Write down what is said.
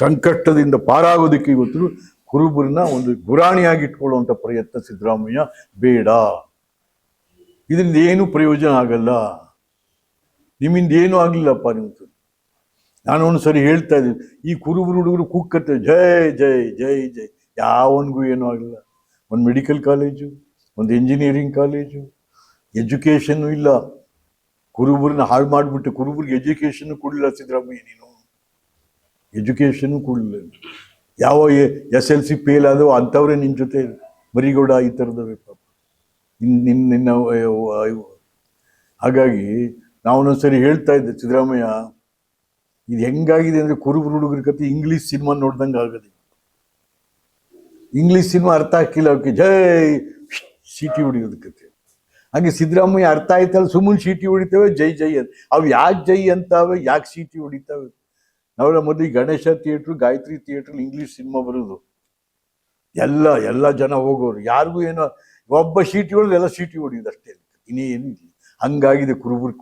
ಸಂಕಷ್ಟದಿಂದ ಪಾರಾಗೋದಕ್ಕೆ ಇವತ್ತು ಕುರುಬರನ್ನ ಒಂದು ಗುರಾಣಿಯಾಗಿ ಇಟ್ಕೊಳ್ಳುವಂಥ ಪ್ರಯತ್ನ ಸಿದ್ದರಾಮಯ್ಯ ಬೇಡ. ಇದರಿಂದ ಏನು ಪ್ರಯೋಜನ ಆಗಲ್ಲ, ನಿಮ್ಮಿಂದ ಏನೂ ಆಗಲಿಲ್ಲಪ್ಪ ನಿಮ್ದು. ನಾನು ಒಂದ್ಸರಿ ಹೇಳ್ತಾ ಇದ್ದೀನಿ, ಈ ಕುರುಬರು ಹುಡುಗರು ಕೂಕ್ಕತ್ತೆ ಜೈ ಜೈ ಜೈ ಜೈ, ಯಾವನಿಗೂ ಏನೂ ಆಗಲಿಲ್ಲ. ಒಂದು ಮೆಡಿಕಲ್ ಕಾಲೇಜು, ಒಂದು ಇಂಜಿನಿಯರಿಂಗ್ ಕಾಲೇಜು, ಎಜುಕೇಷನ್ನು ಇಲ್ಲ. ಕುರುಬರನ್ನ ಹಾಳು ಮಾಡಿಬಿಟ್ಟು ಕುರುಬರಿಗೆ ಎಜುಕೇಷನ್ನು ಕೊಡಲಿಲ್ಲ ಸಿದ್ದರಾಮಯ್ಯ. ನೀನು ಎಜುಕೇಷನ್ನು ಕೊಡಲಿಲ್ಲ. ಯಾವ SLC ಫೇಲ್ ಆದವು ಅಂಥವ್ರೆ ನಿನ್ನ ಜೊತೆ ಮರಿಗೌಡ ಈ ಥರದವೇ ಪಾಪ ನಿನ್ನ. ಹಾಗಾಗಿ ನಾವೊಂದೊಂದ್ಸರಿ ಹೇಳ್ತಾ ಇದ್ದೆ, ಸಿದ್ದರಾಮಯ್ಯ ಇದು ಹೆಂಗಾಗಿದೆ ಅಂದರೆ ಕುರುಬರು ಹುಡುಗರ ಕತೆ ಇಂಗ್ಲೀಷ್ ಸಿನಿಮಾ ನೋಡ್ದಂಗೆ ಆಗದೆ. ಇಂಗ್ಲೀಷ್ ಸಿನಿಮಾ ಅರ್ಥ ಆಗ್ತಿಲ್ಲ ಅವಕ್ಕೆ, ಜೈ ಸೀಟಿ ಹೊಡಿಯೋದ ಕತೆ. ಹಾಗೆ ಸಿದ್ದರಾಮಯ್ಯ ಅರ್ಥ ಆಯ್ತಲ್ಲ, ಸುಮ್ಮನೆ ಸೀಟಿ ಹೊಡಿತೇವೆ ಜೈ ಜೈ ಅಂತ. ಅವು ಯಾಕೆ ಜೈ ಅಂತಾವೆ, ಯಾಕೆ ಸೀಟಿ ಹೊಡಿತಾವೆ? ನಾವೆಲ್ಲ ಮೊದಲು ಈ Ganesha theatre, Gayatri theatre English cinema ಬರೋದು, ಎಲ್ಲ ಜನ ಹೋಗೋರು, ಯಾರಿಗೂ ಏನೋ ಒಬ್ಬ ಸೀಟಿ ಹೊಡೆದು ಎಲ್ಲ ಸೀಟಿ ಹೊಡಿಯೋದು ಅಷ್ಟೇ, ಇನ್ನೇನು ಇಲ್ಲ. ಹಂಗಾಗಿದೆ ಕುರುಬರು